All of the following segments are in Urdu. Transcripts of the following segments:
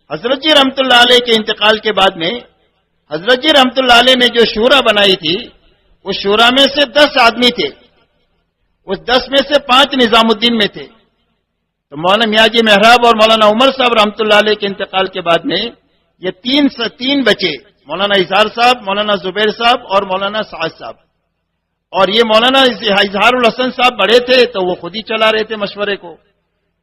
حضرت جی رحمت اللہ علیہ کے انتقال کے بعد میں حضرت جی رحمت اللہ علیہ نے جو شورا بنائی تھی اس شورا میں سے 10 آدمی تھے، اس 10 میں سے 5 نظام الدین میں تھے. تو مولانا میاں جی محراب اور مولانا عمر صاحب رحمت اللہ علیہ کے انتقال کے بعد میں یہ تین بچے، مولانا اظہار صاحب، مولانا زبیر صاحب اور مولانا سعد صاحب. اور یہ مولانا اظہار الحسن صاحب بڑے تھے تو وہ خود ہی چلا رہے تھے مشورے کو،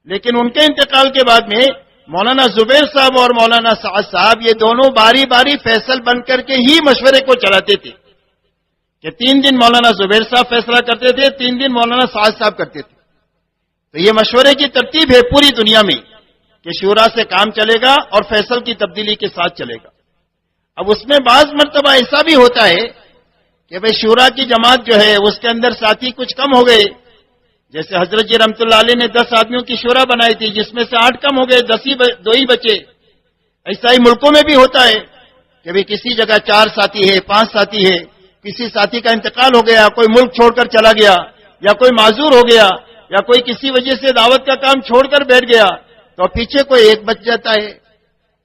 لیکن ان کے انتقال کے بعد میں مولانا زبیر صاحب اور مولانا سعد صاحب یہ دونوں باری باری فیصل بن کر کے ہی مشورے کو چلاتے تھے کہ 3 دن مولانا زبیر صاحب فیصلہ کرتے تھے، 3 دن مولانا سعد صاحب کرتے تھے. تو یہ مشورے کی ترتیب ہے پوری دنیا میں کہ شورا سے کام چلے گا اور فیصل کی تبدیلی کے ساتھ چلے گا. اب اس میں بعض مرتبہ ایسا بھی ہوتا ہے کہ بھئی شورا کی جماعت جو ہے اس کے اندر ساتھی کچھ کم ہو گئے، جیسے حضرت جی رحمت اللہ علیہ نے 10 آدمیوں کی شورا بنائی تھی جس میں سے 8 کم ہو گئے، 2 ہی بچے. ایسا ہی ملکوں میں بھی ہوتا ہے کہ بھئی کسی جگہ 4 ساتھی ہے، 5 ساتھی ہے، کسی ساتھی کا انتقال ہو گیا، کوئی ملک چھوڑ کر چلا گیا یا کوئی معذور ہو گیا یا کوئی کسی وجہ سے دعوت کا کام چھوڑ کر بیٹھ گیا تو پیچھے کوئی ایک بچ جاتا ہے.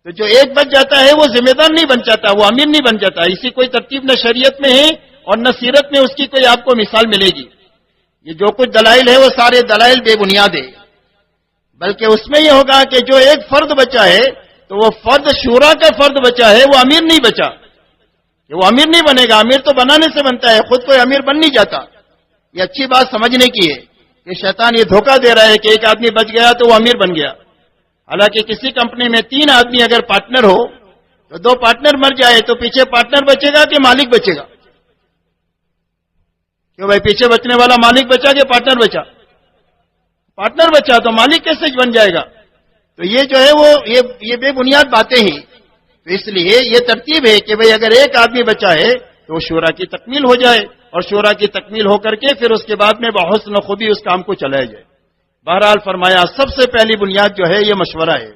تو جو ایک بچ جاتا ہے وہ ذمہ دار نہیں بن جاتا، وہ امیر نہیں بن جاتا. اسی کوئی ترتیب نہ شریعت میں ہے اور نہ سیرت میں اس کی کوئی آپ کو مثال ملے گی. یہ جو کچھ دلائل ہے وہ سارے دلائل بے بنیاد ہے، بلکہ اس میں یہ ہوگا کہ جو ایک فرد بچا ہے تو وہ فرد شورا کا فرد بچا ہے، وہ امیر نہیں بچا، کہ وہ امیر نہیں بنے گا. امیر تو بنانے سے بنتا ہے، خود کوئی امیر بن نہیں جاتا. یہ اچھی بات سمجھنے کی ہے کہ شیطان یہ دھوکہ دے رہا ہے کہ ایک آدمی بچ گیا تو وہ امیر بن گیا. حالانکہ کسی کمپنی میں 3 آدمی اگر پارٹنر ہو تو 2 پارٹنر مر جائے تو پیچھے پارٹنر بچے گا کہ مالک بچے گا؟ کیوں بھائی پیچھے بچنے والا مالک بچا کہ پارٹنر بچا؟ پارٹنر بچا تو مالک کیسے بن جائے گا؟ تو یہ جو ہے وہ یہ بے بنیاد باتیں ہیں. تو اس لیے یہ ترتیب ہے کہ بھئی اگر ایک آدمی بچا ہے تو شورا کی تکمیل ہو جائے اور شورا کی تکمیل ہو کر کے پھر اس کے بعد میں بحسن خوبی اس کام کو چلایا جائے. بہرحال فرمایا سب سے پہلی بنیاد جو ہے یہ مشورہ ہے،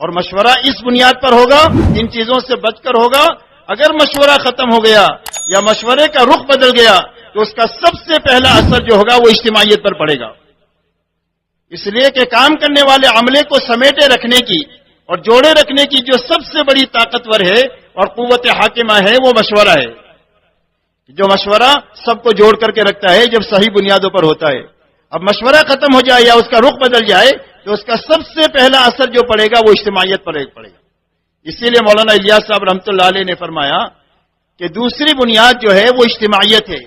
اور مشورہ اس بنیاد پر ہوگا، ان چیزوں سے بچ کر ہوگا. اگر مشورہ ختم ہو گیا یا مشورے کا رخ بدل گیا تو اس کا سب سے پہلا اثر جو ہوگا وہ اجتماعیت پر پڑے گا. اس لیے کہ کام کرنے والے عملے کو سمیٹے رکھنے کی اور جوڑے رکھنے کی جو سب سے بڑی طاقتور ہے اور قوت حاکمہ ہے وہ مشورہ ہے. جو مشورہ سب کو جوڑ کر کے رکھتا ہے جب صحیح بنیادوں پر ہوتا ہے. اب مشورہ ختم ہو جائے یا اس کا رخ بدل جائے تو اس کا سب سے پہلا اثر جو پڑے گا وہ اجتماعیت پر پڑے گا. اسی لیے مولانا الیاس صاحب رحمۃ اللہ علیہ نے فرمایا کہ دوسری بنیاد جو ہے وہ اجتماعیت ہے.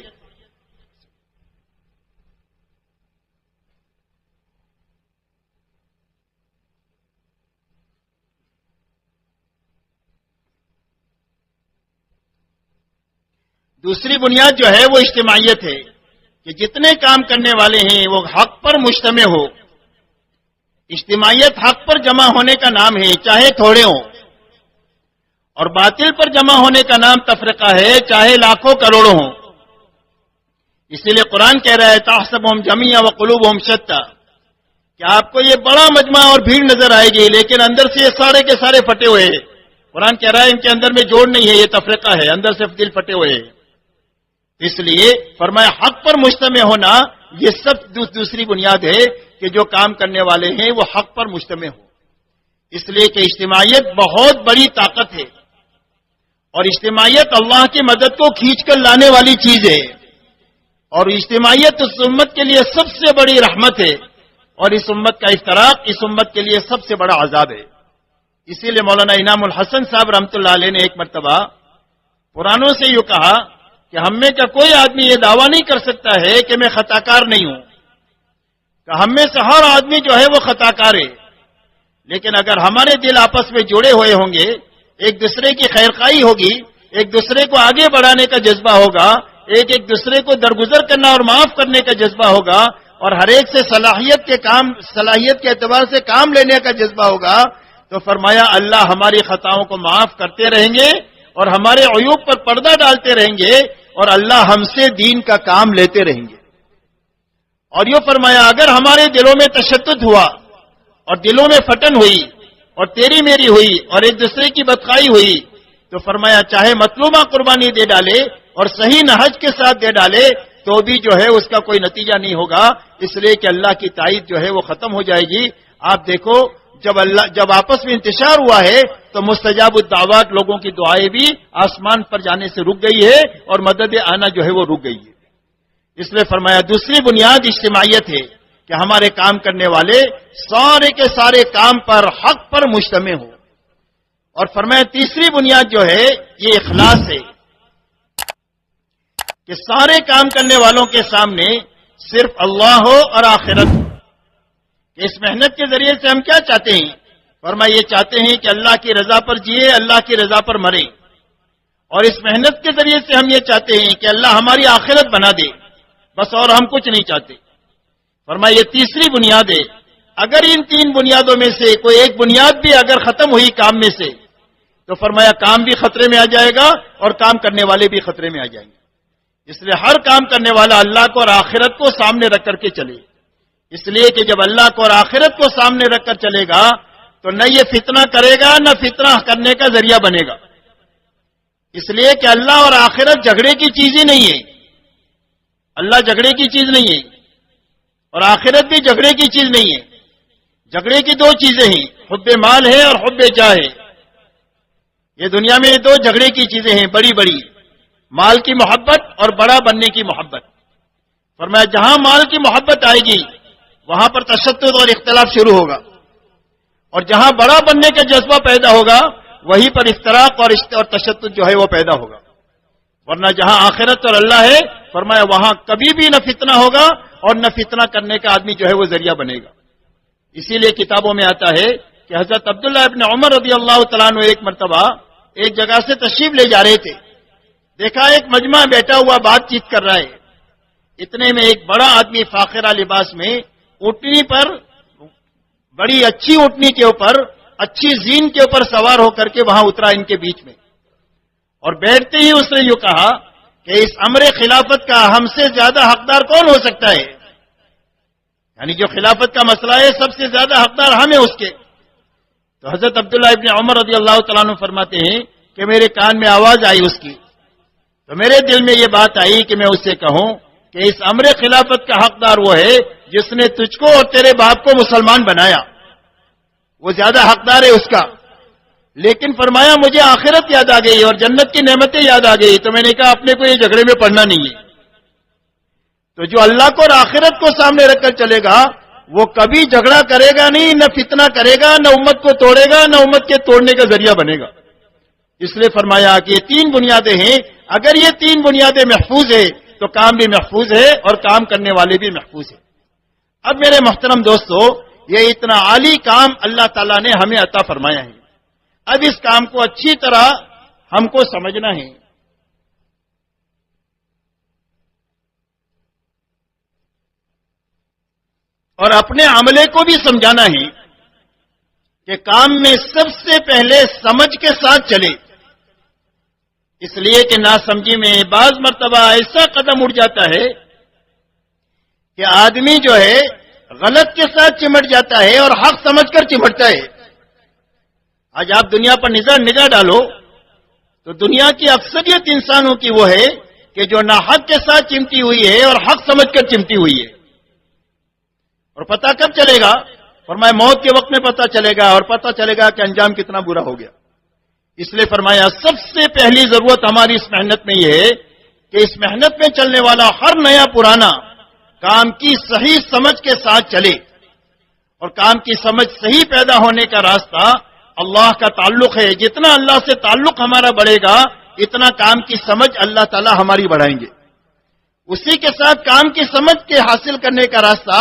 دوسری بنیاد جو ہے وہ اجتماعیت ہے کہ جتنے کام کرنے والے ہیں وہ حق پر مجتمع ہو. اجتماعیت حق پر جمع ہونے کا نام ہے چاہے تھوڑے ہوں، اور باطل پر جمع ہونے کا نام تفرقہ ہے چاہے لاکھوں کروڑوں ہوں. اسی لیے قرآن کہہ رہا ہے تحسبهم جميعا وقلوبهم شتى، کہ آپ کو یہ بڑا مجمع اور بھیڑ نظر آئے گی لیکن اندر سے یہ سارے کے سارے پھٹے ہوئے ہیں. قرآن کہہ رہا ہے ان کے اندر میں جوڑ نہیں ہے، یہ تفرقہ ہے، اندر سے دل پھٹے ہوئے ہیں. اس لیے فرمایا حق پر مجتمع ہونا یہ سب دوسری بنیاد ہے کہ جو کام کرنے والے ہیں وہ حق پر مجتمع ہو. اس لیے کہ اجتماعیت بہت بڑی طاقت ہے اور اجتماعیت اللہ کی مدد کو کھینچ کر لانے والی چیز ہے، اور اجتماعیت اس امت کے لیے سب سے بڑی رحمت ہے، اور اس امت کا افتراق اس امت کے لیے سب سے بڑا عذاب ہے. اسی لیے مولانا انعام الحسن صاحب رحمۃ اللہ علیہ نے ایک مرتبہ پرانوں سے یوں کہا کہ ہم میں کا کوئی آدمی یہ دعویٰ نہیں کر سکتا ہے کہ میں خطا کار نہیں ہوں، کہ ہم میں سے ہر آدمی جو ہے وہ خطا کار ہے، لیکن اگر ہمارے دل آپس میں جڑے ہوئے ہوں گے، ایک دوسرے کی خیرخواہی ہوگی، ایک دوسرے کو آگے بڑھانے کا جذبہ ہوگا، ایک دوسرے کو درگزر کرنا اور معاف کرنے کا جذبہ ہوگا، اور ہر ایک سے صلاحیت کے اعتبار سے کام لینے کا جذبہ ہوگا، تو فرمایا اللہ ہماری خطاؤں کو معاف کرتے رہیں گے اور ہمارے عیوب پر پردہ ڈالتے رہیں گے، اور اللہ ہم سے دین کا کام لیتے رہیں گے. اور یہ فرمایا اگر ہمارے دلوں میں تشدد ہوا اور دلوں میں پھٹن ہوئی اور تیری میری ہوئی اور ایک دوسرے کی بدخواہی ہوئی تو فرمایا چاہے مطلوبہ قربانی دے ڈالے اور صحیح نہج کے ساتھ دے ڈالے تو بھی جو ہے اس کا کوئی نتیجہ نہیں ہوگا، اس لیے کہ اللہ کی تائید جو ہے وہ ختم ہو جائے گی. آپ دیکھو جب آپس میں انتشار ہوا ہے تو مستجاب الدعوات لوگوں کی دعائیں بھی آسمان پر جانے سے رک گئی ہے اور مدد آنا جو ہے وہ رک گئی ہے. اس لیے فرمایا دوسری بنیاد اجتماعیت ہے کہ ہمارے کام کرنے والے سارے کے سارے کام پر حق پر مجتمع ہو. اور فرمایا تیسری بنیاد جو ہے یہ اخلاص ہے کہ سارے کام کرنے والوں کے سامنے صرف اللہ ہو اور آخرت ہو. کہ اس محنت کے ذریعے سے ہم کیا چاہتے ہیں؟ فرمایا یہ چاہتے ہیں کہ اللہ کی رضا پر جیے، اللہ کی رضا پر مریں. اور اس محنت کے ذریعے سے ہم یہ چاہتے ہیں کہ اللہ ہماری آخرت بنا دے، بس اور ہم کچھ نہیں چاہتے. فرمایا یہ تیسری بنیاد ہے. اگر ان تین بنیادوں میں سے کوئی ایک بنیاد بھی اگر ختم ہوئی کام میں سے تو فرمایا کام بھی خطرے میں آ جائے گا اور کام کرنے والے بھی خطرے میں آ جائیں گے. اس لیے ہر کام کرنے والا اللہ کو اور آخرت کو سامنے رکھ کر کے چلے. اس لیے کہ جب اللہ کو اور آخرت کو سامنے رکھ کر چلے گا تو نہ یہ فتنہ کرے گا نہ فتنہ کرنے کا ذریعہ بنے گا. اس لیے کہ اللہ اور آخرت جھگڑے کی چیز ہی نہیں ہے. اللہ جھگڑے کی چیز نہیں ہے اور آخرت بھی جھگڑے کی چیز نہیں ہے. جھگڑے کی دو چیزیں ہیں، حب مال ہے اور حب جاہ ہے. یہ دنیا میں دو جھگڑے کی چیزیں ہیں بڑی بڑی، مال کی محبت اور بڑا بننے کی محبت. فرمایا جہاں مال کی محبت آئے گی وہاں پر تشدد اور اختلاف شروع ہوگا، اور جہاں بڑا بننے کا جذبہ پیدا ہوگا وہیں پر افتراق اور تشدد جو ہے وہ پیدا ہوگا. ورنہ جہاں آخرت اور اللہ ہے فرمایا وہاں کبھی بھی نہ فتنہ ہوگا اور نہ فتنہ کرنے کا آدمی جو ہے وہ ذریعہ بنے گا. اسی لیے کتابوں میں آتا ہے کہ حضرت عبداللہ ابن عمر رضی اللہ تعالیٰ عنہ ایک مرتبہ ایک جگہ سے تشریف لے جا رہے تھے. دیکھا ایک مجمع بیٹھا ہوا بات چیت کر رہا ہے. اتنے میں ایک بڑا آدمی فاخرہ لباس میں اونٹنی پر، بڑی اچھی اونٹنی کے اوپر، اچھی زین کے اوپر سوار ہو کر کے وہاں اترا ان کے بیچ میں. اور بیٹھتے ہی اس نے یوں کہا کہ اس امر خلافت کا ہم سے زیادہ حقدار کون ہو سکتا ہے؟ یعنی جو خلافت کا مسئلہ ہے سب سے زیادہ حقدار ہم ہیں اس کے. تو حضرت عبداللہ ابن عمر رضی اللہ تعالیٰ عنہ فرماتے ہیں کہ میرے کان میں آواز آئی اس کی، تو میرے دل میں یہ بات آئی کہ میں اس سے کہوں کہ اس امر خلافت کا حقدار وہ ہے جس نے تجھ کو اور تیرے باپ کو مسلمان بنایا، وہ زیادہ حقدار ہے اس کا. لیکن فرمایا مجھے آخرت یاد آ گئی اور جنت کی نعمتیں یاد آ گئی، تو میں نے کہا اپنے کو یہ جھگڑے میں پڑنا نہیں ہے. تو جو اللہ کو اور آخرت کو سامنے رکھ کر چلے گا وہ کبھی جھگڑا کرے گا نہیں، نہ فتنہ کرے گا، نہ امت کو توڑے گا، نہ امت کے توڑنے کا ذریعہ بنے گا. اس لیے فرمایا کہ یہ تین بنیادیں ہیں، اگر یہ تین بنیادیں محفوظ ہے تو کام بھی محفوظ ہے اور کام کرنے والے بھی محفوظ ہے. اب میرے محترم دوستو، یہ اتنا عالی کام اللہ تعالیٰ نے ہمیں عطا فرمایا ہے. اب اس کام کو اچھی طرح ہم کو سمجھنا ہے. اور اپنے عملے کو بھی سمجھانا ہے کہ کام میں سب سے پہلے سمجھ کے ساتھ چلے. اس لیے کہ ناسمجھی میں بعض مرتبہ ایسا قدم اٹھ جاتا ہے کہ آدمی جو ہے غلط کے ساتھ چمٹ جاتا ہے اور حق سمجھ کر چمٹتا ہے. آج آپ دنیا پر نگاہ ڈالو تو دنیا کی اکثریت انسانوں کی وہ ہے کہ جو ناحق کے ساتھ چمٹی ہوئی ہے اور حق سمجھ کر چمٹی ہوئی ہے. اور پتہ کب چلے گا؟ فرمایا موت کے وقت میں پتہ چلے گا، اور پتہ چلے گا کہ انجام کتنا برا ہو گیا. اس لیے فرمایا سب سے پہلی ضرورت ہماری اس محنت میں یہ ہے کہ اس محنت میں چلنے والا ہر نیا پرانا کام کی صحیح سمجھ کے ساتھ چلے. اور کام کی سمجھ صحیح پیدا ہونے کا راستہ اللہ کا تعلق ہے. جتنا اللہ سے تعلق ہمارا بڑھے گا اتنا کام کی سمجھ اللہ تعالی ہماری بڑھائیں گے. اسی کے ساتھ کام کی سمجھ کے حاصل کرنے کا راستہ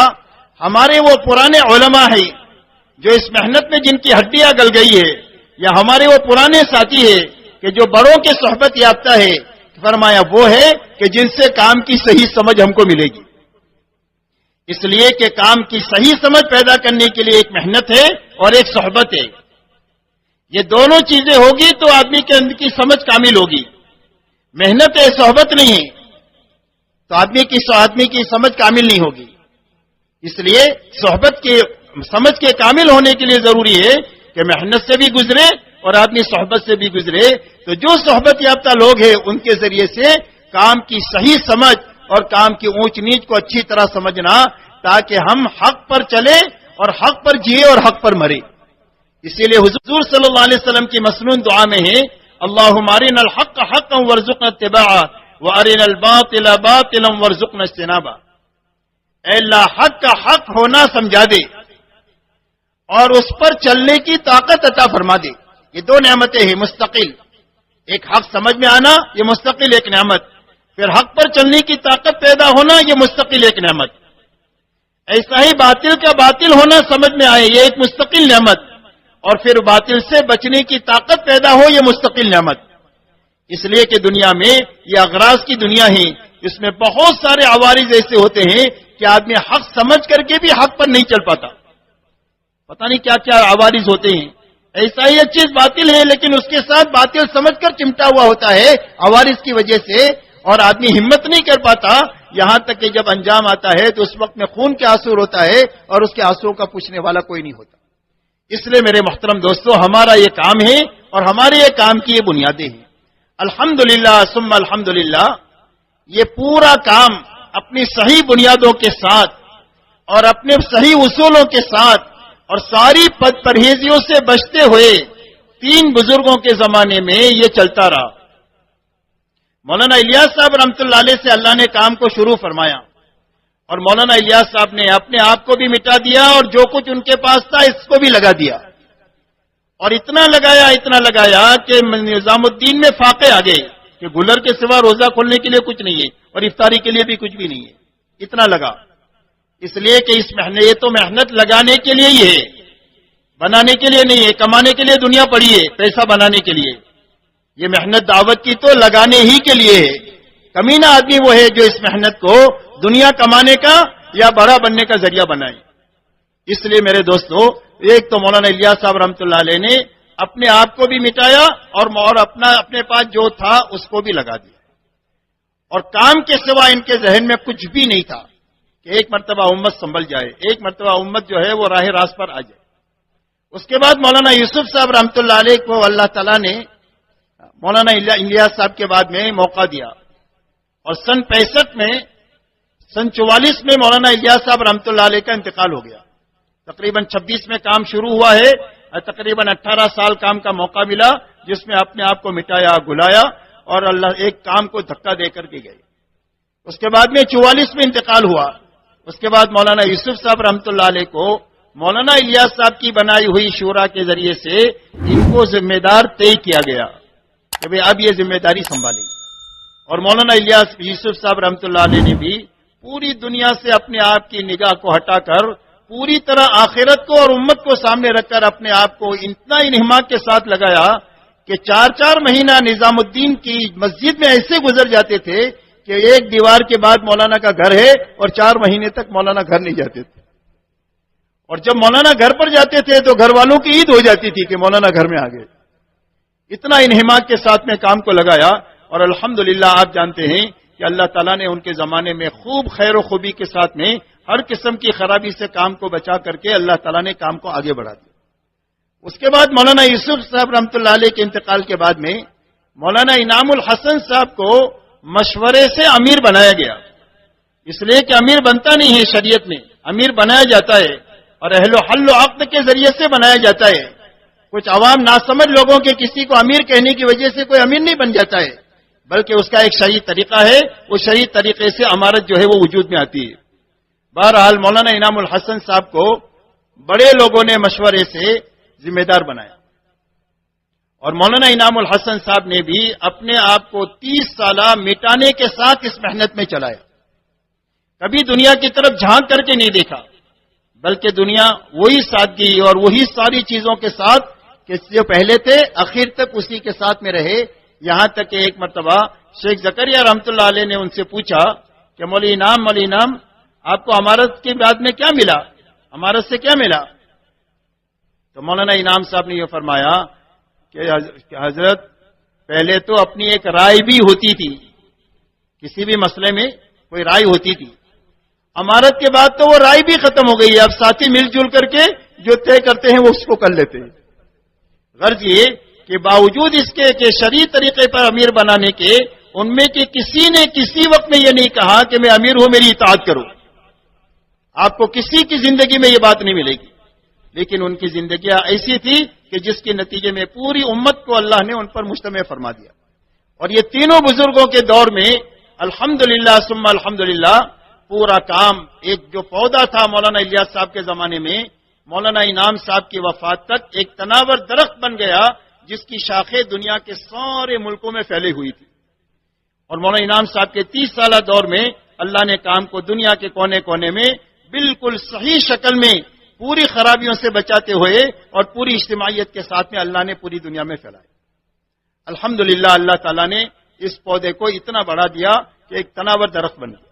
ہمارے وہ پرانے علماء ہیں جو اس محنت میں جن کی ہڈیاں گل گئی ہے، یا ہمارے وہ پرانے ساتھی ہیں کہ جو بڑوں کے صحبت یافتہ ہے. فرمایا وہ ہے کہ جن سے کام کی صحیح سمجھ ہم کو ملے گی. اس لیے کہ کام کی صحیح سمجھ پیدا کرنے کے لیے ایک محنت ہے اور ایک صحبت ہے. یہ دونوں چیزیں ہوگی تو آدمی کے اندر کی سمجھ کامل ہوگی. محنت ہے، صحبت نہیں ہے تو آدمی کی سمجھ کامل نہیں ہوگی. اس لیے صحبت کے سمجھ کے کامل ہونے کے لیے ضروری ہے کہ محنت سے بھی گزرے اور آدمی صحبت سے بھی گزرے. تو جو صحبت یافتہ لوگ ہیں ان کے ذریعے سے کام کی صحیح سمجھ اور کام کی اونچ نیچ کو اچھی طرح سمجھنا، تاکہ ہم حق پر چلیں اور حق پر جیے اور حق پر مرے. اسی لیے حضور صلی اللہ علیہ وسلم کی مسنون دعا میں ہے اللہم ارنا الحق حقا وارزقنا اتباعہ وارنا الباطل باطلا وارزقنا اجتنابہ. اے اللہ حق کا حق ہونا سمجھا دے اور اس پر چلنے کی طاقت عطا فرما دے. یہ دو نعمتیں ہیں مستقل. ایک حق سمجھ میں آنا یہ مستقل ایک نعمت، پھر حق پر چلنے کی طاقت پیدا ہونا یہ مستقل ایک نعمت. ایسا ہی باطل کا باطل ہونا سمجھ میں آئے یہ ایک مستقل نعمت، اور پھر باطل سے بچنے کی طاقت پیدا ہو یہ مستقل نعمت. اس لیے کہ دنیا میں یہ اغراض کی دنیا ہے، اس میں بہت سارے عوارض ایسے ہوتے ہیں کہ آدمی حق سمجھ کر کے بھی حق پر نہیں چل پاتا. پتہ نہیں کیا کیا عوارض ہوتے ہیں. ایسا ہی ایک چیز باطل ہے لیکن اس کے ساتھ باطل سمجھ کر چمٹا ہوا ہوتا ہے عوارض کی وجہ سے، اور آدمی ہمت نہیں کر پاتا. یہاں تک کہ جب انجام آتا ہے تو اس وقت میں خون کے آنسو ہوتا ہے اور اس کے آنسو کا پوچھنے والا کوئی نہیں ہوتا. اس لیے میرے محترم دوستو ہمارا یہ کام ہے اور ہمارے یہ کام کی یہ بنیادیں ہیں. الحمدللہ ثم الحمدللہ یہ پورا کام اپنی صحیح بنیادوں کے ساتھ اور اپنے صحیح اصولوں کے ساتھ اور ساری بد پرہیزیوں سے بچتے ہوئے 3 بزرگوں کے زمانے میں یہ چلتا رہا. مولانا الیاس صاحب رحمۃ اللہ علیہ سے اللہ نے کام کو شروع فرمایا اور مولانا الیاس صاحب نے اپنے آپ کو بھی مٹا دیا اور جو کچھ ان کے پاس تھا اس کو بھی لگا دیا، اور اتنا لگایا کہ نظام الدین میں فاقے آ گئے کہ گلر کے سوا روزہ کھولنے کے لیے کچھ نہیں ہے اور افطاری کے لیے بھی کچھ بھی نہیں ہے. اتنا لگا، اس لیے کہ اس محنت یہ تو محنت لگانے کے لیے ہی ہے، بنانے کے لیے نہیں ہے. کمانے کے لیے دنیا پڑی ہے، پیسہ بنانے کے لیے. یہ محنت دعوت کی تو لگانے ہی کے لیے ہے. کمینہ آدمی وہ ہے جو اس محنت کو دنیا کمانے کا یا بڑا بننے کا ذریعہ بنائے. اس لیے میرے دوستو ایک تو مولانا الیاس صاحب رحمۃ اللہ علیہ نے اپنے آپ کو بھی مٹایا اور اپنے پاس جو تھا اس کو بھی لگا دیا، اور کام کے سوا ان کے ذہن میں کچھ بھی نہیں تھا کہ ایک مرتبہ امت سنبھل جائے، ایک مرتبہ امت جو ہے وہ راہ راست پر آ جائے. اس کے بعد مولانا یوسف صاحب رحمۃ اللہ علیہ کو اللہ تعالیٰ نے مولانا الیاس صاحب کے بعد میں موقع دیا، اور سن 44 میں مولانا الیاس صاحب رحمۃ اللہ علیہ کا انتقال ہو گیا. تقریباً 26 میں کام شروع ہوا ہے، تقریباً 18 سال کام کا موقع ملا جس میں اپنے آپ کو مٹایا گلایا اور اللہ ایک کام کو دھکا دے کر کے گئے. اس کے بعد میں 44 میں انتقال ہوا. اس کے بعد مولانا یوسف صاحب رحمۃ اللہ علیہ کو مولانا الیاس صاحب کی بنائی ہوئی شورا کے ذریعے سے ان کو ذمہ دار طے کیا گیا کہ بھئی اب یہ ذمہ داری سنبھالیں. اور مولانا الیاس یوسف صاحب رحمۃ اللہ علیہ نے بھی پوری دنیا سے اپنے آپ کی نگاہ کو ہٹا کر پوری طرح آخرت کو اور امت کو سامنے رکھ کر اپنے آپ کو اتنا انہماک کے ساتھ لگایا کہ 4 مہینہ نظام الدین کی مسجد میں ایسے گزر جاتے تھے کہ ایک دیوار کے بعد مولانا کا گھر ہے اور 4 مہینے تک مولانا گھر نہیں جاتے تھے. اور جب مولانا گھر پر جاتے تھے تو گھر والوں کی عید ہو جاتی تھی کہ مولانا گھر میں آ گئے. اتنا انہماک کے ساتھ میں کام کو لگایا، اور الحمدللہ آپ جانتے ہیں کہ اللہ تعالیٰ نے ان کے زمانے میں خوب خیر و خوبی کے ساتھ میں ہر قسم کی خرابی سے کام کو بچا کر کے اللہ تعالیٰ نے کام کو آگے بڑھا دیا. اس کے بعد مولانا یوسف صاحب رحمۃ اللہ علیہ کے انتقال کے بعد میں مولانا انعام الحسن صاحب کو مشورے سے امیر بنایا گیا. اس لیے کہ امیر بنتا نہیں ہے شریعت میں، امیر بنایا جاتا ہے اور اہل و حل و عقد کے ذریعے سے بنایا جاتا ہے. کچھ عوام ناسمجھ لوگوں کے کسی کو امیر کہنے کی وجہ سے کوئی امیر نہیں بن جاتا ہے، بلکہ اس کا ایک شرعی طریقہ ہے، وہ شرعی طریقے سے امارت جو ہے وہ وجود میں آتی ہے. بہرحال مولانا انعام الحسن صاحب کو بڑے لوگوں نے مشورے سے ذمہ دار بنایا، اور مولانا انعام الحسن صاحب نے بھی اپنے آپ کو 30 سالہ مٹانے کے ساتھ اس محنت میں چلایا. کبھی دنیا کی طرف جھانک کر کے نہیں دیکھا، بلکہ دنیا وہی سادگی اور وہی ساری چیزوں کے ساتھ کہ جو پہلے تھے آخر تک اسی کے ساتھ میں رہے. یہاں تک کہ ایک مرتبہ شیخ زکریا رحمۃ اللہ علیہ نے ان سے پوچھا کہ مولی انعام آپ کو امارت کے بعد میں کیا ملا، امارت سے کیا ملا؟ تو مولانا انعام صاحب نے یہ فرمایا کہ حضرت پہلے تو اپنی ایک رائے بھی ہوتی تھی، کسی بھی مسئلے میں کوئی رائے ہوتی تھی. امارت کے بعد تو وہ رائے بھی ختم ہو گئی ہے، اب ساتھی مل جل کر کے جو طے کرتے ہیں وہ اس کو کر لیتے ہیں. غرض یہ کہ باوجود اس کے کہ شرعی طریقے پر امیر بنانے کے ان میں کہ کسی نے کسی وقت میں یہ نہیں کہا کہ میں امیر ہوں میری اطاعت کرو. آپ کو کسی کی زندگی میں یہ بات نہیں ملے گی. لیکن ان کی زندگیاں ایسی تھی کہ جس کے نتیجے میں پوری امت کو اللہ نے ان پر مجتمع فرما دیا. اور یہ تینوں بزرگوں کے دور میں الحمدللہ ثم الحمدللہ پورا کام، ایک جو پودا تھا مولانا الیاس صاحب کے زمانے میں، مولانا انعام صاحب کی وفات تک ایک تناور درخت بن گیا جس کی شاخیں دنیا کے سارے ملکوں میں پھیلی ہوئی تھی. اور مولانا انعام صاحب کے 30 سالہ دور میں اللہ نے کام کو دنیا کے کونے کونے میں بالکل صحیح شکل میں پوری خرابیوں سے بچاتے ہوئے اور پوری اجتماعیت کے ساتھ میں اللہ نے پوری دنیا میں پھیلایا. الحمدللہ اللہ تعالیٰ نے اس پودے کو اتنا بڑھا دیا کہ ایک تناور درخت بن گیا.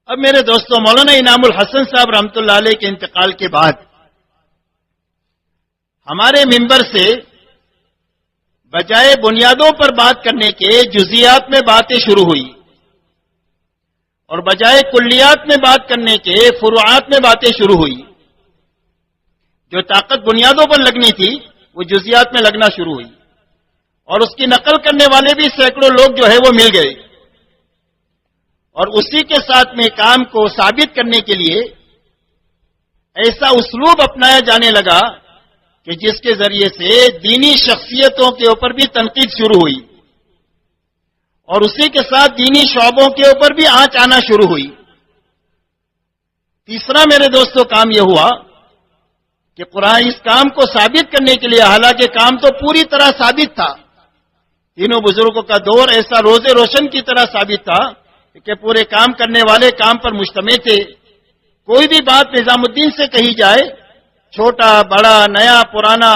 اب میرے دوستوں، مولانا انعام الحسن صاحب رحمۃ اللہ علیہ کے انتقال کے بعد ہمارے منبر سے بجائے بنیادوں پر بات کرنے کے جزیات میں باتیں شروع ہوئی اور بجائے کلیات میں بات کرنے کے فروعات میں باتیں شروع ہوئی. جو طاقت بنیادوں پر لگنی تھی وہ جزیات میں لگنا شروع ہوئی اور اس کی نقل کرنے والے بھی سینکڑوں لوگ جو ہے وہ مل گئے. اور اسی کے ساتھ میں کام کو ثابت کرنے کے لیے ایسا اسلوب اپنایا جانے لگا کہ جس کے ذریعے سے دینی شخصیتوں کے اوپر بھی تنقید شروع ہوئی اور اسی کے ساتھ دینی شعبوں کے اوپر بھی آنچ آنا شروع ہوئی. تیسرا میرے دوستوں کام یہ ہوا کہ قرآن اس کام کو ثابت کرنے کے لیے، حالانکہ کام تو پوری طرح ثابت تھا، تینوں بزرگوں کا دور ایسا روزے روشن کی طرح ثابت تھا کہ پورے کام کرنے والے کام پر مجتمع تھے. کوئی بھی بات نظام الدین سے کہی جائے، چھوٹا بڑا نیا پرانا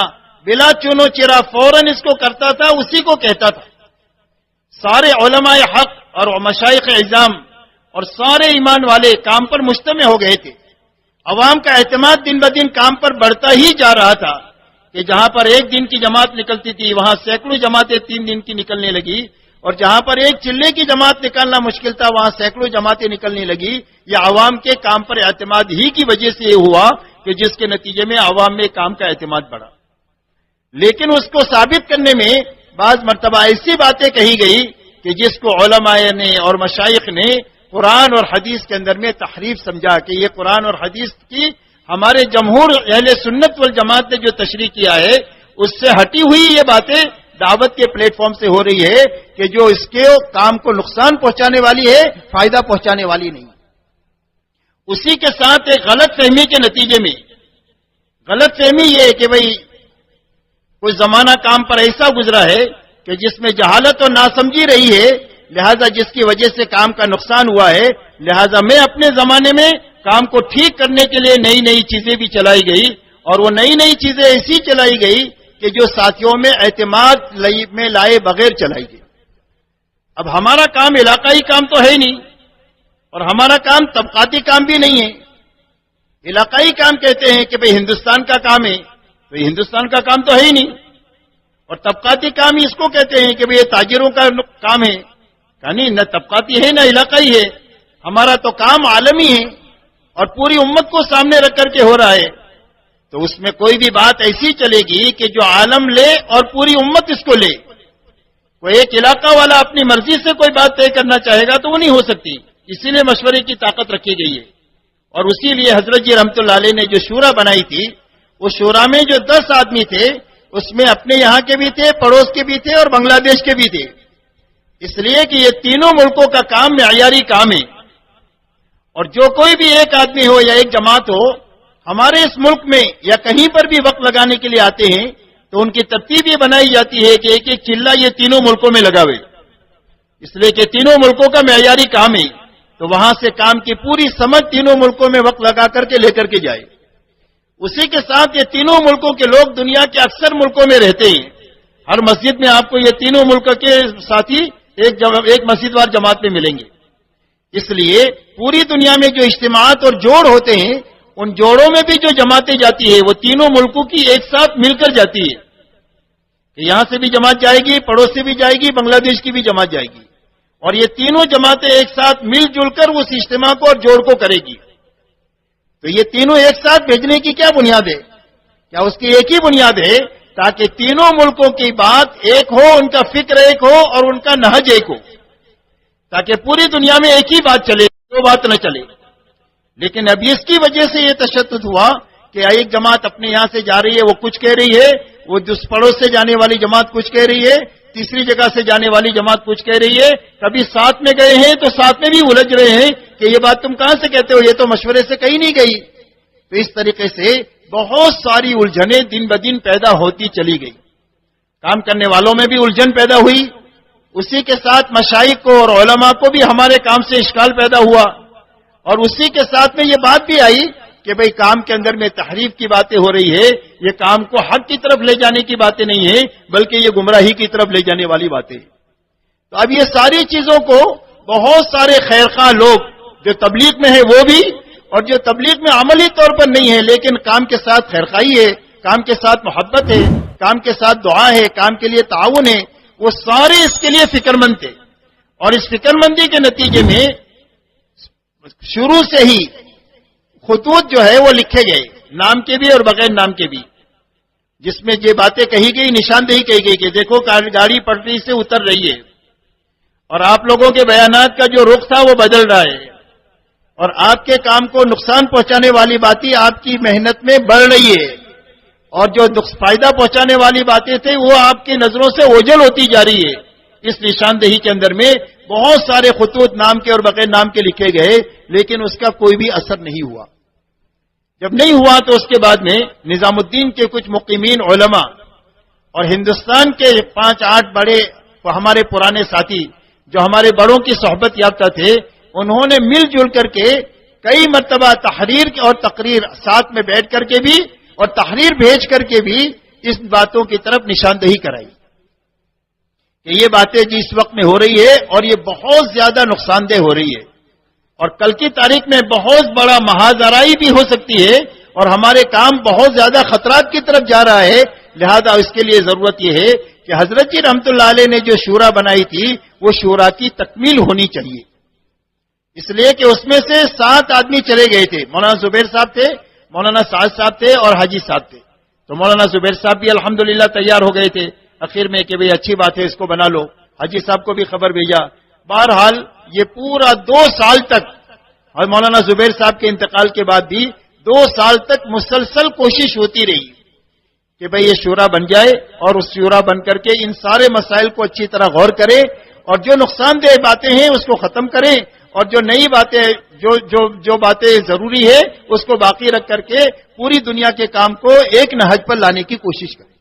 بلا چونو چرا فوراً اس کو کرتا تھا، اسی کو کہتا تھا. سارے علماء حق اور مشائخ اعظام اور سارے ایمان والے کام پر مجتمع ہو گئے تھے. عوام کا اعتماد دن بدن کام پر بڑھتا ہی جا رہا تھا کہ جہاں پر ایک دن کی جماعت نکلتی تھی وہاں سینکڑوں جماعتیں 3 دن کی نکلنے لگی، اور جہاں پر ایک چلے کی جماعت نکالنا مشکل تھا وہاں سینکڑوں جماعتیں نکلنے لگی. یہ عوام کے کام پر اعتماد ہی کی وجہ سے یہ ہوا کہ جس کے نتیجے میں عوام میں کام کا اعتماد بڑھا. لیکن اس کو ثابت کرنے میں بعض مرتبہ ایسی باتیں کہی گئی کہ جس کو علماء نے اور مشائخ نے قرآن اور حدیث کے اندر میں تحریف سمجھا کہ یہ قرآن اور حدیث کی ہمارے جمہور اہل سنت والجماعت نے جو تشریح کیا ہے اس سے ہٹی ہوئی یہ باتیں دعوت کے پلیٹ فارم سے ہو رہی ہے کہ جو اس کے کام کو نقصان پہنچانے والی ہے، فائدہ پہنچانے والی نہیں. اسی کے ساتھ ایک غلط فہمی کے نتیجے میں، غلط فہمی یہ ہے کہ بھئی کوئی زمانہ کام پر ایسا گزرا ہے کہ جس میں جہالت اور ناسمجھی رہی ہے، لہذا جس کی وجہ سے کام کا نقصان ہوا ہے، لہذا میں اپنے زمانے میں کام کو ٹھیک کرنے کے لیے نئی نئی چیزیں بھی چلائی گئی اور وہ نئی نئی چیزیں ایسی چلائی گئی کہ جو ساتھیوں میں اعتماد میں لائے بغیر چلائی گئی. اب ہمارا کام علاقائی کام تو ہے نہیں اور ہمارا کام طبقاتی کام بھی نہیں ہے. علاقائی کام کہتے ہیں کہ بھئی ہندوستان کا کام ہے، تو ہندوستان کا کام تو ہے ہی نہیں. اور طبقاتی کام اس کو کہتے ہیں کہ بھئی یہ تاجروں کا کام ہے. کہانی نہ طبقاتی ہے نہ علاقائی ہے، ہمارا تو کام عالمی ہے اور پوری امت کو سامنے رکھ کر کے ہو رہا ہے. تو اس میں کوئی بھی بات ایسی چلے گی کہ جو عالم لے اور پوری امت اس کو لے. کوئی ایک علاقہ والا اپنی مرضی سے کوئی بات طے کرنا چاہے گا تو وہ نہیں ہو سکتی. اسی لیے مشورے کی طاقت رکھی گئی ہے. اور اسی لیے حضرت جی رحمت اللہ علیہ نے جو شورا بنائی تھی، اس شورا میں جو 10 آدمی تھے اس میں اپنے یہاں کے بھی تھے، پڑوس کے بھی تھے اور بنگلہ دیش کے بھی تھے. اس لیے کہ یہ تینوں ملکوں کا کام معیاری کام ہے. اور جو کوئی بھی ایک آدمی ہو یا ایک جماعت ہو ہمارے اس ملک میں یا کہیں پر بھی وقت لگانے کے لیے آتے ہیں تو ان کی ترتیب یہ بنائی جاتی ہے کہ ایک ایک چلہ یہ تینوں ملکوں میں لگا ہوئے، اس لیے کہ تینوں ملکوں کا معیاری کام ہے. تو وہاں سے کام کی پوری سمجھ تینوں ملکوں میں وقت لگا کر کے لے کر کے جائے. اسی کے ساتھ یہ تینوں ملکوں کے لوگ دنیا کے اکثر ملکوں میں رہتے ہیں. ہر مسجد میں آپ کو یہ تینوں ملک کے ساتھی ایک مسجد وار جماعت میں ملیں گے. اس لیے پوری دنیا میں جو اجتماعات اور جوڑ ہوتے ہیں ان جوڑوں میں بھی جو جماعتیں جاتی ہے وہ تینوں ملکوں کی ایک ساتھ مل کر جاتی ہے. کہ یہاں سے بھی جماعت جائے گی، پڑوس سے بھی جائے گی، بنگلہ دیش کی بھی جماعت جائے گی، اور یہ تینوں جماعتیں ایک ساتھ مل جل کر اس اجتماع کو اور جوڑ کو کرے گی. تو یہ تینوں ایک ساتھ بھیجنے کی کیا بنیاد ہے؟ کیا اس کی ایک ہی بنیاد ہے تاکہ تینوں ملکوں کی بات ایک ہو، ان کا فکر ایک ہو اور ان کا نہج ایک ہو، تاکہ پوری دنیا میں ایک ہی بات چلے، دو بات نہ چلے۔ لیکن اب اس کی وجہ سے یہ تشدد ہوا کہ ایک جماعت اپنے یہاں سے جا رہی ہے، وہ کچھ کہہ رہی ہے، وہ پڑوس سے جانے والی جماعت کچھ کہہ رہی ہے، تیسری جگہ سے جانے والی جماعت کچھ کہہ رہی ہے، کبھی ساتھ میں گئے ہیں تو ساتھ میں بھی الجھ رہے ہیں کہ یہ بات تم کہاں سے کہتے ہو، یہ تو مشورے سے کہیں نہیں گئی۔ تو اس طریقے سے بہت ساری الجھنیں دن بدن پیدا ہوتی چلی گئی، کام کرنے والوں میں بھی الجھن پیدا ہوئی، اسی کے ساتھ مشائخ کو اور علماء کو بھی ہمارے کام سے اشکال پیدا ہوا، اور اسی کے ساتھ میں یہ بات بھی آئی کہ بھئی کام کے اندر میں تحریف کی باتیں ہو رہی ہے، یہ کام کو حق کی طرف لے جانے کی باتیں نہیں ہیں بلکہ یہ گمراہی کی طرف لے جانے والی باتیں۔ تو اب یہ ساری چیزوں کو بہت سارے خیرخواہ لوگ جو تبلیغ میں ہیں وہ بھی، اور جو تبلیغ میں عملی طور پر نہیں ہے لیکن کام کے ساتھ خیرخواہی ہے، کام کے ساتھ محبت ہے، کام کے ساتھ دعا ہے، کام کے لیے تعاون ہے، وہ سارے اس کے لیے فکر مند تھے۔ اور اس فکر مندی کے نتیجے میں شروع سے ہی خطوط جو ہے وہ لکھے گئے، نام کے بھی اور بغیر نام کے بھی، جس میں یہ باتیں کہی گئی، نشاندہی کہی گئی کہ دیکھو گاڑی پٹری سے اتر رہی ہے، اور آپ لوگوں کے بیانات کا جو رخ تھا وہ بدل رہا ہے، اور آپ کے کام کو نقصان پہنچانے والی باتیں آپ کی محنت میں بڑھ رہی ہے، اور جو فائدہ پہنچانے والی باتیں تھیں وہ آپ کی نظروں سے اوجھل ہوتی جا رہی ہے۔ اس نشاندہی کے اندر میں بہت سارے خطوط نام کے اور بغیر نام کے لکھے گئے، لیکن اس کا کوئی بھی اثر نہیں ہوا۔ جب نہیں ہوا تو اس کے بعد میں نظام الدین کے کچھ مقیمین علماء اور ہندوستان کے 5-8 بڑے ہمارے پرانے ساتھی جو ہمارے بڑوں کی صحبت یافتہ تھے، انہوں نے مل جل کر کے کئی مرتبہ تحریر اور تقریر ساتھ میں بیٹھ کر کے بھی اور تحریر بھیج کر کے بھی اس باتوں کی طرف نشاندہی کرائی کہ یہ باتیں جس وقت میں ہو رہی ہے اور یہ بہت زیادہ نقصان دہ ہو رہی ہے، اور کل کی تاریخ میں بہت بڑا محاذرائی بھی ہو سکتی ہے، اور ہمارے کام بہت زیادہ خطرات کی طرف جا رہا ہے۔ لہذا اس کے لیے ضرورت یہ ہے کہ حضرت جی رحمت اللہ علیہ نے جو شورا بنائی تھی وہ شورا کی تکمیل ہونی چاہیے، اس لیے کہ اس میں سے 7 آدمی چلے گئے تھے، مولانا زبیر صاحب تھے، مولانا سعد صاحب تھے اور حاجی صاحب تھے۔ تو مولانا زبیر صاحب بھی الحمدللہ تیار ہو گئے تھے اخیر میں کہ بھئی اچھی بات ہے، اس کو بنا لو۔ حاجی صاحب کو بھی خبر بھیجا۔ بہرحال یہ پورا 2 سال تک، اور مولانا زبیر صاحب کے انتقال کے بعد بھی 2 سال تک مسلسل کوشش ہوتی رہی کہ بھئی یہ شورا بن جائے، اور اس شورا بن کر کے ان سارے مسائل کو اچھی طرح غور کرے، اور جو نقصان دہ باتیں ہیں اس کو ختم کریں، اور جو نئی باتیں جو باتیں ضروری ہے اس کو باقی رکھ کر کے پوری دنیا کے کام کو ایک نہج پر لانے کی کوشش کریں۔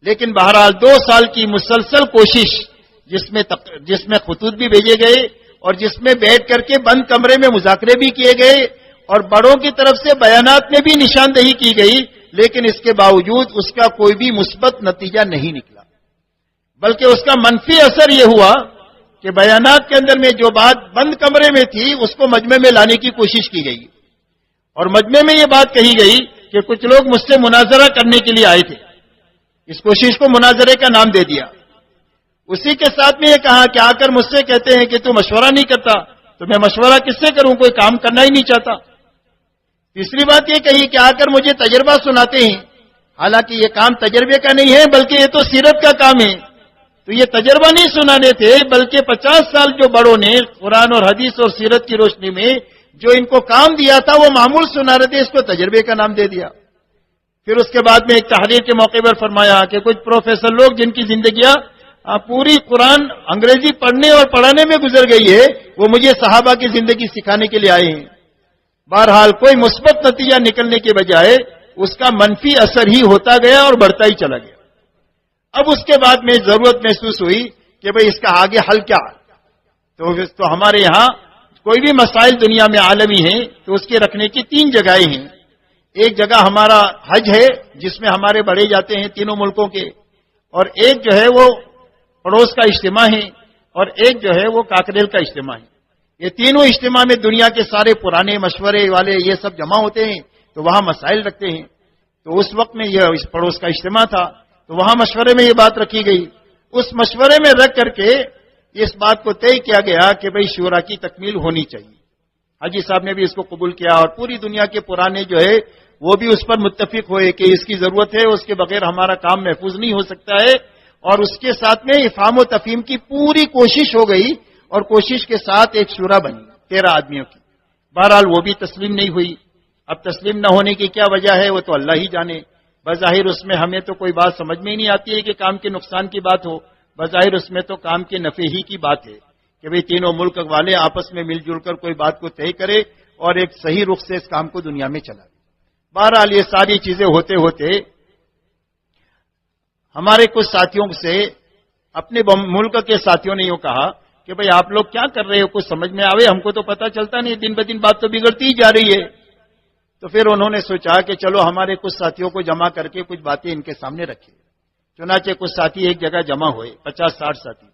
لیکن بہرحال 2 سال کی مسلسل کوشش، جس میں خطوط بھی بھیجے گئے اور جس میں بیٹھ کر کے بند کمرے میں مذاکرے بھی کیے گئے اور بڑوں کی طرف سے بیانات میں بھی نشاندہی کی گئی، لیکن اس کے باوجود اس کا کوئی بھی مثبت نتیجہ نہیں نکلا، بلکہ اس کا منفی اثر یہ ہوا کہ بیانات کے اندر میں جو بات بند کمرے میں تھی اس کو مجمع میں لانے کی کوشش کی گئی، اور مجمع میں یہ بات کہی گئی کہ کچھ لوگ مجھ سے مناظرہ کرنے کے لیے آئے تھے، اس کوشش کو مناظرے کا نام دے دیا۔ اسی کے ساتھ میں یہ کہا کہ آ کر مجھ سے کہتے ہیں کہ تو مشورہ نہیں کرتا، تو میں مشورہ کس سے کروں، کوئی کام کرنا ہی نہیں چاہتا۔ تیسری بات یہ کہی کہ آ کر مجھے تجربہ سناتے ہیں، حالانکہ یہ کام تجربے کا نہیں ہے بلکہ یہ تو سیرت کا کام ہے۔ تو یہ تجربہ نہیں سنانے تھے بلکہ 50 سال جو بڑوں نے قرآن اور حدیث اور سیرت کی روشنی میں جو ان کو کام دیا تھا وہ معمول سنا رہے تھے، اس کو تجربے کا نام دے دیا۔ پھر اس کے بعد میں ایک تحریر کے موقع پر فرمایا کہ کچھ پروفیسر لوگ جن کی زندگیاں پوری قرآن انگریزی پڑھنے اور پڑھانے میں گزر گئی ہے، وہ مجھے صحابہ کی زندگی سکھانے کے لیے آئے ہیں۔ بہرحال کوئی مثبت نتیجہ نکلنے کے بجائے اس کا منفی اثر ہی ہوتا گیا اور بڑھتا ہی چلا گیا۔ اب اس کے بعد میں ضرورت محسوس ہوئی کہ بھئی اس کا آگے حل کیا، تو ہمارے یہاں کوئی بھی مسائل دنیا میں عالمی ہیں تو اس کے رکھنے کی 3 جگہیں ہیں۔ ایک جگہ ہمارا حج ہے جس میں ہمارے بڑے جاتے ہیں تینوں ملکوں کے، اور ایک جو ہے وہ پڑوس کا اجتماع ہے، اور ایک جو ہے وہ کاکریل کا اجتماع ہے۔ یہ تینوں اجتماع میں دنیا کے سارے پرانے مشورے والے یہ سب جمع ہوتے ہیں تو وہاں مسائل رکھتے ہیں۔ تو اس وقت میں یہ اس پڑوس کا اجتماع تھا تو وہاں مشورے میں یہ بات رکھی گئی۔ اس مشورے میں رکھ کر کے اس بات کو طے کیا گیا کہ بھئی شورا کی تکمیل ہونی چاہیے۔ حاجی صاحب نے بھی اس کو قبول کیا اور پوری دنیا کے پرانے جو ہے وہ بھی اس پر متفق ہوئے کہ اس کی ضرورت ہے، اس کے بغیر ہمارا کام محفوظ نہیں ہو سکتا ہے، اور اس کے ساتھ میں افہام و تفہیم کی پوری کوشش ہو گئی، اور کوشش کے ساتھ ایک شورا بنی 13 آدمیوں کی۔ بہرحال وہ بھی تسلیم نہیں ہوئی۔ اب تسلیم نہ ہونے کی کیا وجہ ہے وہ تو اللہ ہی جانے، بظاہر اس میں ہمیں تو کوئی بات سمجھ میں ہی نہیں آتی ہے کہ کام کے نقصان کی بات ہو، بظاہر اس میں تو کام کے نفع ہی کی بات ہے کہ بھئی تینوں ملک والے آپس میں مل جل کر کوئی بات کو طے کرے اور ایک صحیح رخ سے اس کام کو دنیا میں چلا۔ بہرحال یہ ساری چیزیں ہوتے ہوتے ہمارے کچھ ساتھیوں سے اپنے ملک کے ساتھیوں نے یوں کہا کہ بھئی آپ لوگ کیا کر رہے ہو، کچھ سمجھ میں آوے، ہم کو تو پتہ چلتا نہیں، دن بدن بات تو بگڑتی ہی جا رہی ہے۔ تو پھر انہوں نے سوچا کہ چلو ہمارے کچھ ساتھیوں کو جمع کر کے کچھ باتیں ان کے سامنے رکھیں۔ چنانچہ کچھ ساتھی ایک جگہ جمع ہوئے، 50-60 ساتھی،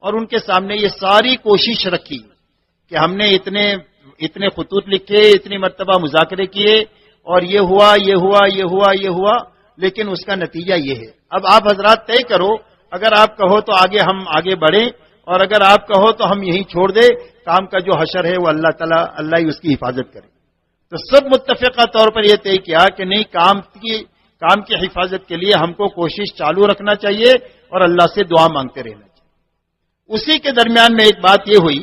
اور ان کے سامنے یہ ساری کوشش رکھی کہ ہم نے اتنے خطوط لکھے، اتنی مرتبہ مذاکرے کیے، اور یہ ہوا یہ ہوا یہ ہوا یہ ہوا، لیکن اس کا نتیجہ یہ ہے۔ اب آپ حضرات طے کرو، اگر آپ کہو تو ہم آگے بڑھیں، اور اگر آپ کہو تو ہم یہیں چھوڑ دیں، کام کا جو حشر ہے وہ اللہ تعالیٰ اللہ ہی اس کی حفاظت کرے۔ تو سب متفقہ طور پر یہ طے کیا کہ نہیں، کام کی حفاظت کے لیے ہم کو کوشش چالو رکھنا چاہیے اور اللہ سے دعا مانگتے رہنا چاہیے۔ اسی کے درمیان میں ایک بات یہ ہوئی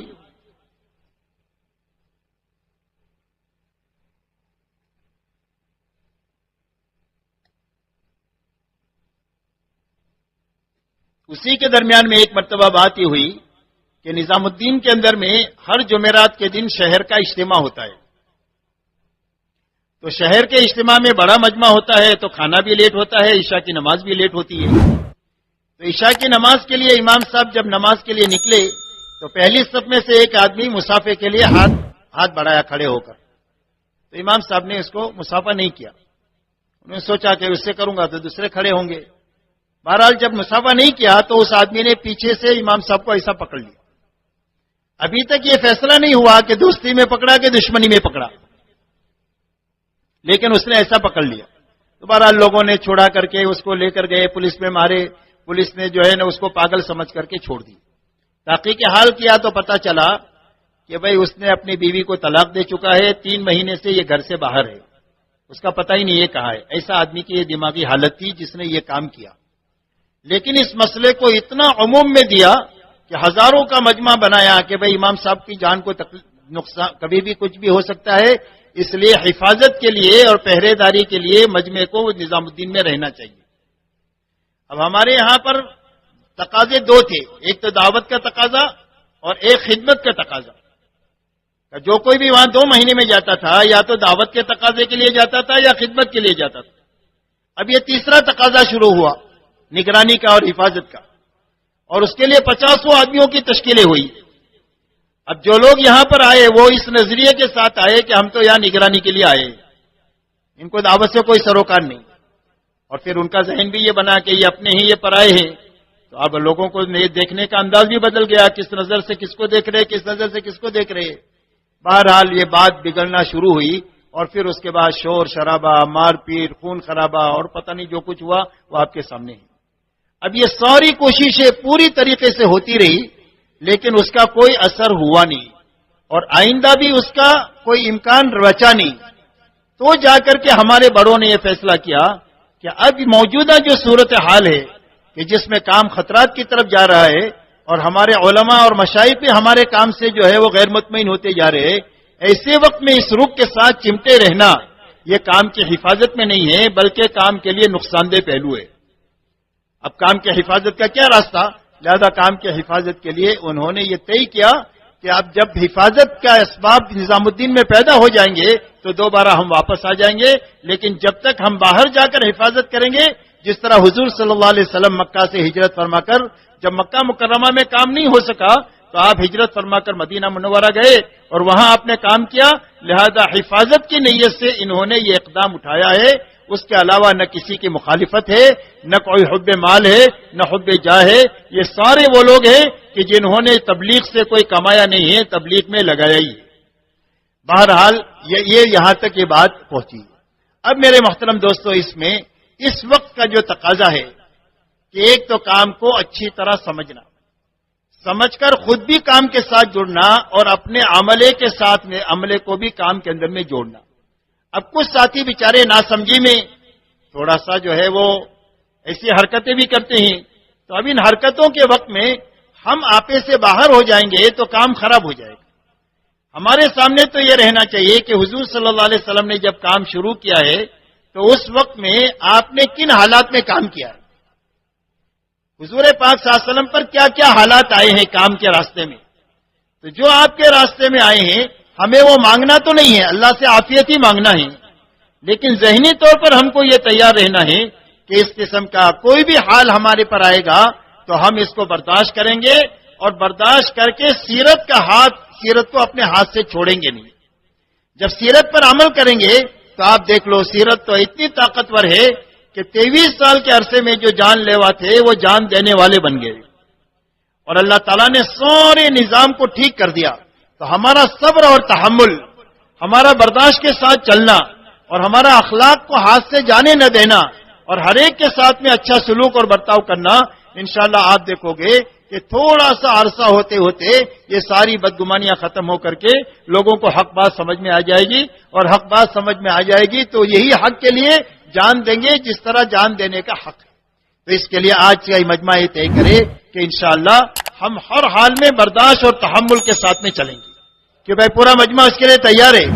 ایک مرتبہ بات یہ ہوئی کہ نظام الدین کے اندر میں ہر جمعرات کے دن شہر کا اجتماع ہوتا ہے۔ تو شہر کے اجتماع میں بڑا مجمع ہوتا ہے تو کھانا بھی لیٹ ہوتا ہے، عشاء کی نماز بھی لیٹ ہوتی ہے۔ تو عشاء کی نماز کے لیے امام صاحب جب نماز کے لیے نکلے تو پہلی صف میں سے ایک آدمی مسافے کے لیے ہاتھ بڑھایا کھڑے ہو کر۔ تو امام صاحب نے اس کو مسافہ نہیں کیا، انہوں نے سوچا کہ اس سے کروں گا تو دوسرے کھڑے ہوں گے۔ بہرحال جب مسافہ نہیں کیا تو اس آدمی نے پیچھے سے امام صاحب کو ایسا پکڑ لیا۔ ابھی تک یہ فیصلہ نہیں ہوا کہ دوستی میں پکڑا کہ دشمنی میں پکڑا، لیکن اس نے ایسا پکڑ لیا۔ تو بہرحال لوگوں نے چھوڑا کر کے اس کو لے کر گئے، پولیس میں مارے، پولیس نے جو ہے نا اس کو پاگل سمجھ کر کے چھوڑ دی۔ تحقیق حال کیا تو پتا چلا کہ بھئی اس نے اپنی بیوی کو طلاق دے چکا ہے، 3 مہینے سے یہ گھر سے باہر ہے، اس کا پتہ ہی نہیں یہ کہا ہے۔ ایسا آدمی کی یہ دماغی حالت تھی جس نے یہ کام کیا۔ لیکن اس مسئلے کو اتنا عموم میں دیا کہ ہزاروں کا مجمع بنایا کہ بھئی امام صاحب کی جان کو نقصان کبھی بھی کچھ بھی ہو سکتا ہے، اس لیے حفاظت کے لیے اور پہرے داری کے لیے مجمع کو نظام الدین میں رہنا چاہیے۔ اب ہمارے یہاں پر تقاضے 2 تھے، ایک تو دعوت کا تقاضا اور ایک خدمت کا تقاضا۔ جو کوئی بھی وہاں 2 مہینے میں جاتا تھا یا تو دعوت کے تقاضے کے لیے جاتا تھا یا خدمت کے لیے جاتا تھا۔ اب یہ تیسرا تقاضا شروع ہوا نگرانی کا اور حفاظت کا، اور اس کے لیے 50 آدمیوں کی تشکیلیں ہوئی۔ اب جو لوگ یہاں پر آئے وہ اس نظریے کے ساتھ آئے کہ ہم تو یہاں نگرانی کے لیے آئے، ان کو دعوت سے کوئی سروکار نہیں، اور پھر ان کا ذہن بھی یہ بنا کہ یہ اپنے ہی یہ پرائے ہیں۔ تو اب لوگوں کو دیکھنے کا انداز بھی بدل گیا، کس نظر سے کس کو دیکھ رہے، کس نظر سے کس کو دیکھ رہے۔ بہرحال یہ بات بگڑنا شروع ہوئی، اور پھر اس کے بعد شور شرابہ، مار پیٹ، خون خرابہ، اور پتہ نہیں جو کچھ ہوا وہ آپ کے سامنے ہے۔ اب یہ ساری کوششیں پوری طریقے سے ہوتی رہی، لیکن اس کا کوئی اثر ہوا نہیں، اور آئندہ بھی اس کا کوئی امکان بچا نہیں۔ تو جا کر کے ہمارے بڑوں نے یہ فیصلہ کیا کہ اب موجودہ جو صورتحال ہے کہ جس میں کام خطرات کی طرف جا رہا ہے، اور ہمارے علماء اور مشائخ بھی ہمارے کام سے جو ہے وہ غیر مطمئن ہوتے جا رہے ہیں، ایسے وقت میں اس رخ کے ساتھ چمٹے رہنا یہ کام کی حفاظت میں نہیں ہے بلکہ کام کے لیے نقصان دہ پہلو ہے۔ اب کام کی حفاظت کا کیا راستہ؟ لہذا کام کی حفاظت کے لیے انہوں نے یہ طے کیا کہ اب جب حفاظت کا اسباب نظام الدین میں پیدا ہو جائیں گے تو دوبارہ ہم واپس آ جائیں گے، لیکن جب تک ہم باہر جا کر حفاظت کریں گے، جس طرح حضور صلی اللہ علیہ وسلم مکہ سے ہجرت فرما کر جب مکہ مکرمہ میں کام نہیں ہو سکا تو آپ ہجرت فرما کر مدینہ منورہ گئے اور وہاں آپ نے کام کیا، لہذا حفاظت کی نیت سے انہوں نے یہ اقدام اٹھایا ہے۔ اس کے علاوہ نہ کسی کی مخالفت ہے، نہ کوئی حب مال ہے، نہ حب جاہ ہے۔ یہ سارے وہ لوگ ہیں کہ جنہوں نے تبلیغ سے کوئی کمایا نہیں ہے، تبلیغ میں لگایا ہی ہے۔ بہرحال یہ یہاں تک یہ بات پہنچی۔ اب میرے محترم دوستو، اس میں اس وقت کا جو تقاضا ہے کہ ایک تو کام کو اچھی طرح سمجھ کر خود بھی کام کے ساتھ جڑنا اور اپنے عملے کے ساتھ میں عملے کو بھی کام کے اندر میں جوڑنا۔ اب کچھ ساتھی بیچارے ناسمجھی میں تھوڑا سا جو ہے وہ ایسی حرکتیں بھی کرتے ہیں، تو اب ان حرکتوں کے وقت میں ہم آپے سے باہر ہو جائیں گے تو کام خراب ہو جائے گا۔ ہمارے سامنے تو یہ رہنا چاہیے کہ حضور صلی اللہ علیہ وسلم نے جب کام شروع کیا ہے تو اس وقت میں آپ نے کن حالات میں کام کیا ہے، حضور پاک صلی اللہ علیہ وسلم پر کیا کیا حالات آئے ہیں کام کے راستے میں۔ تو جو آپ کے راستے میں آئے ہیں ہمیں وہ مانگنا تو نہیں ہے، اللہ سے عافیت ہی مانگنا ہے، لیکن ذہنی طور پر ہم کو یہ تیار رہنا ہے کہ اس قسم کا کوئی بھی حال ہمارے پر آئے گا تو ہم اس کو برداشت کریں گے، اور برداشت کر کے سیرت کو اپنے ہاتھ سے چھوڑیں گے نہیں۔ جب سیرت پر عمل کریں گے تو آپ دیکھ لو، سیرت تو اتنی طاقتور ہے کہ 23 سال کے عرصے میں جو جان لیوا تھے وہ جان دینے والے بن گئے، اور اللہ تعالیٰ نے سارے نظام کو ٹھیک کر دیا۔ تو ہمارا صبر اور تحمل، ہمارا برداشت کے ساتھ چلنا، اور ہمارا اخلاق کو ہاتھ سے جانے نہ دینا، اور ہر ایک کے ساتھ میں اچھا سلوک اور برتاؤ کرنا، انشاءاللہ آپ دیکھو گے کہ تھوڑا سا عرصہ ہوتے ہوتے یہ ساری بدگمانیاں ختم ہو کر کے لوگوں کو حق بات سمجھ میں آ جائے گی، اور حق بات سمجھ میں آ جائے گی تو یہی حق کے لیے جان دیں گے جس طرح جان دینے کا حق ہے۔ تو اس کے لیے آج کا مجمع یہ طے کرے کہ انشاءاللہ ہم ہر حال میں برداشت اور تحمل کے ساتھ میں چلیں گے، کہ بھائی پورا مجمع اس کے لیے تیار ہے۔